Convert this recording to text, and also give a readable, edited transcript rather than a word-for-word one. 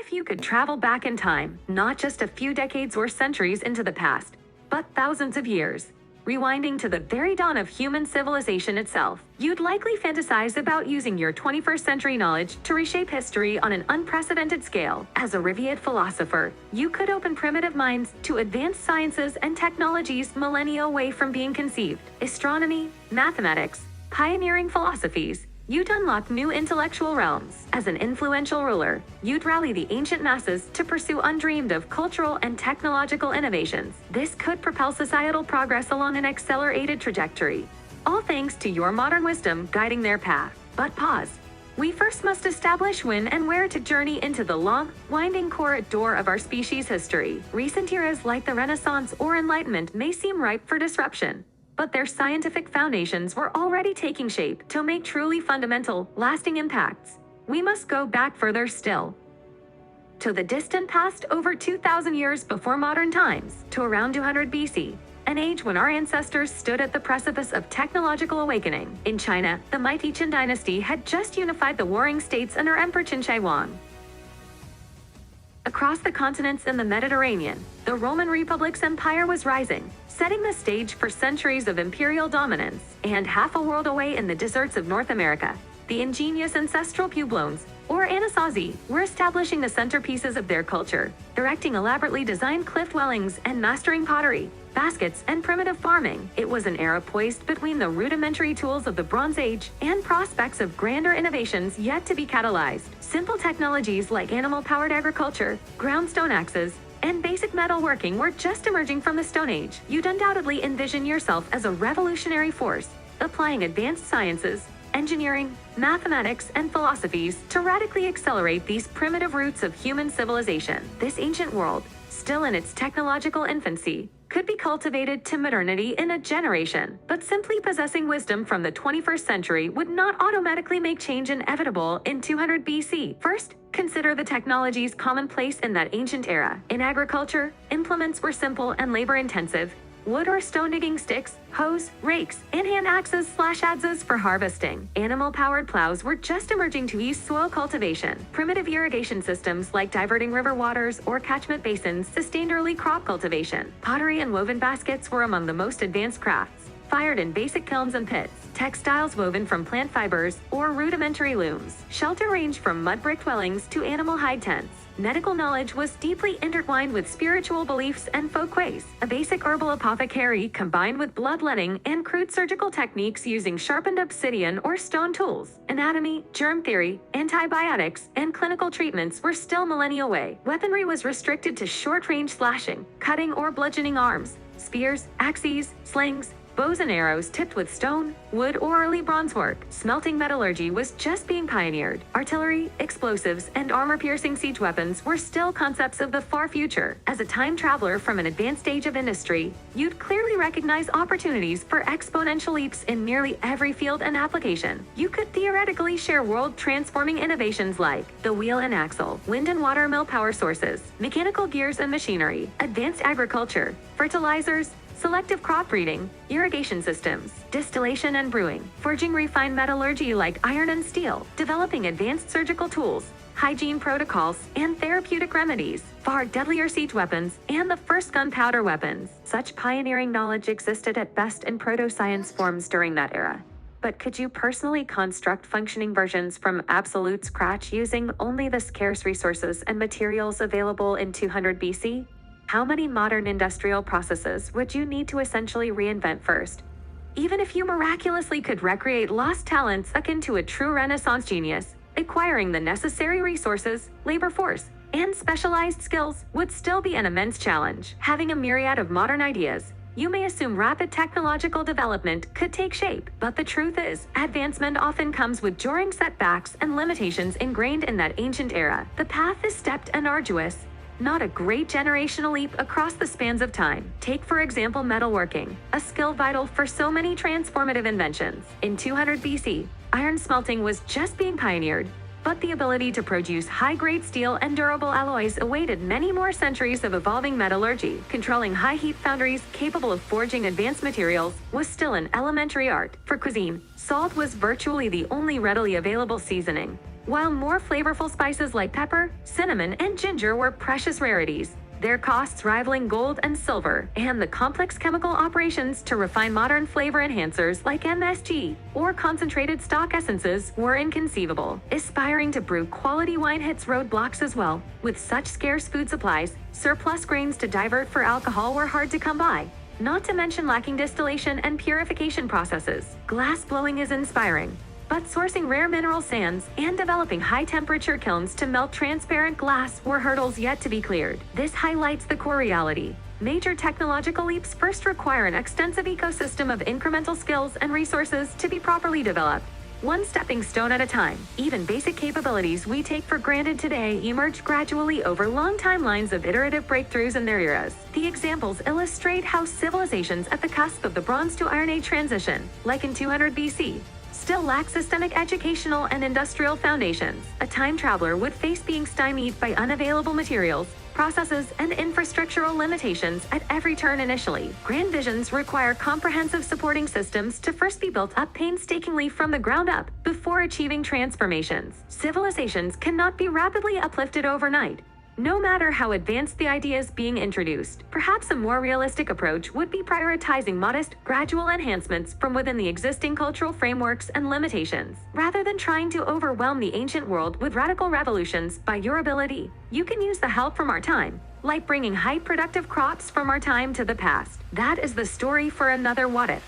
if you could travel back in time, not just a few decades or centuries into the past, but thousands of years? Rewinding to the very dawn of human civilization itself, you'd likely fantasize about using your 21st century knowledge to reshape history on an unprecedented scale. As a revered philosopher, you could open primitive minds to advanced sciences and technologies millennia away from being conceived. Astronomy, mathematics, pioneering philosophies. You'd unlock new intellectual realms. As an influential ruler, you'd rally the ancient masses to pursue undreamed of cultural and technological innovations. This could propel societal progress along an accelerated trajectory, all thanks to your modern wisdom guiding their path. But pause. We first must establish when and where to journey into the long, winding corridor of our species' history. Recent eras like the Renaissance or Enlightenment may seem ripe for disruption, but their scientific foundations were already taking shape to make truly fundamental, lasting impacts. We must go back further still, to the distant past, over 2,000 years before modern times, to around 200 BC, an age when our ancestors stood at the precipice of technological awakening. In China, the mighty Qin dynasty had just unified the warring states under Emperor Qin Shi Huang. Across the continents in the Mediterranean, the Roman Republic's empire was rising, setting the stage for centuries of imperial dominance. And half a world away in the deserts of North America, the ingenious Ancestral Puebloans, or Anasazi, were establishing the centerpieces of their culture, erecting elaborately designed cliff dwellings and mastering pottery, baskets, and primitive farming. It was an era poised between the rudimentary tools of the Bronze Age and prospects of grander innovations yet to be catalyzed. Simple technologies like animal-powered agriculture, ground stone axes, and basic metalworking were just emerging from the Stone Age. You'd undoubtedly envision yourself as a revolutionary force, applying advanced sciences, engineering, mathematics, and philosophies to radically accelerate these primitive roots of human civilization. This ancient world, still in its technological infancy, could be cultivated to modernity in a generation, but simply possessing wisdom from the 21st century would not automatically make change inevitable in 200 BC. First, consider the technologies commonplace in that ancient era. In agriculture, implements were simple and labor-intensive. Wood or stone digging sticks, hoes, rakes, and hand axes/adzes for harvesting. Animal-powered plows were just emerging to ease soil cultivation. Primitive irrigation systems like diverting river waters or catchment basins sustained early crop cultivation. Pottery and woven baskets were among the most advanced crafts, fired in basic kilns and pits. Textiles woven from plant fibers or rudimentary looms. Shelter ranged from mud brick dwellings to animal hide tents. Medical knowledge was deeply intertwined with spiritual beliefs and folk ways. A basic herbal apothecary combined with bloodletting and crude surgical techniques using sharpened obsidian or stone tools. Anatomy, germ theory, antibiotics, and clinical treatments were still millennia away. Weaponry was restricted to short-range slashing, cutting, or bludgeoning arms. Spears, axes, slings, bows and arrows tipped with stone, wood, or early bronze work. Smelting metallurgy was just being pioneered. Artillery, explosives, and armor-piercing siege weapons were still concepts of the far future. As a time traveler from an advanced age of industry, you'd clearly recognize opportunities for exponential leaps in nearly every field and application. You could theoretically share world-transforming innovations like the wheel and axle, wind and water mill power sources, mechanical gears and machinery, advanced agriculture, fertilizers, selective crop breeding, irrigation systems, distillation and brewing, forging refined metallurgy like iron and steel, developing advanced surgical tools, hygiene protocols, and therapeutic remedies, far deadlier siege weapons, and the first gunpowder weapons. Such pioneering knowledge existed at best in proto-science forms during that era. But could you personally construct functioning versions from absolute scratch using only the scarce resources and materials available in 200 BC? How many modern industrial processes would you need to essentially reinvent first? Even if you miraculously could recreate lost talents akin to a true Renaissance genius, acquiring the necessary resources, labor force, and specialized skills would still be an immense challenge. Having a myriad of modern ideas, you may assume rapid technological development could take shape, but the truth is, advancement often comes with jarring setbacks and limitations ingrained in that ancient era. The path is stepped and arduous, not a great generational leap across the spans of time. Take, for example, metalworking, a skill vital for so many transformative inventions. In 200 BC, iron smelting was just being pioneered, but the ability to produce high-grade steel and durable alloys awaited many more centuries of evolving metallurgy. Controlling high-heat foundries capable of forging advanced materials was still an elementary art. For cuisine, salt was virtually the only readily available seasoning, while more flavorful spices like pepper, cinnamon, and ginger were precious rarities, their costs rivaling gold and silver, and the complex chemical operations to refine modern flavor enhancers like MSG or concentrated stock essences were inconceivable. Aspiring to brew quality wine hits roadblocks as well. With such scarce food supplies, surplus grains to divert for alcohol were hard to come by. Not to mention lacking distillation and purification processes. Glass blowing is inspiring, but sourcing rare mineral sands and developing high-temperature kilns to melt transparent glass were hurdles yet to be cleared. This highlights the core reality. Major technological leaps first require an extensive ecosystem of incremental skills and resources to be properly developed. One stepping stone at a time. Even basic capabilities we take for granted today emerge gradually over long timelines of iterative breakthroughs in their eras. The examples illustrate how civilizations at the cusp of the Bronze to Iron Age transition, like in 200 BC, still lack systemic educational and industrial foundations. A time traveler would face being stymied by unavailable materials, processes, and infrastructural limitations at every turn initially. Grand visions require comprehensive supporting systems to first be built up painstakingly from the ground up before achieving transformations. Civilizations cannot be rapidly uplifted overnight, no matter how advanced the ideas being introduced. Perhaps a more realistic approach would be prioritizing modest, gradual enhancements from within the existing cultural frameworks and limitations. Rather than trying to overwhelm the ancient world with radical revolutions by your ability, you can use the help from our time, like bringing high productive crops from our time to the past. That is the story for another What If.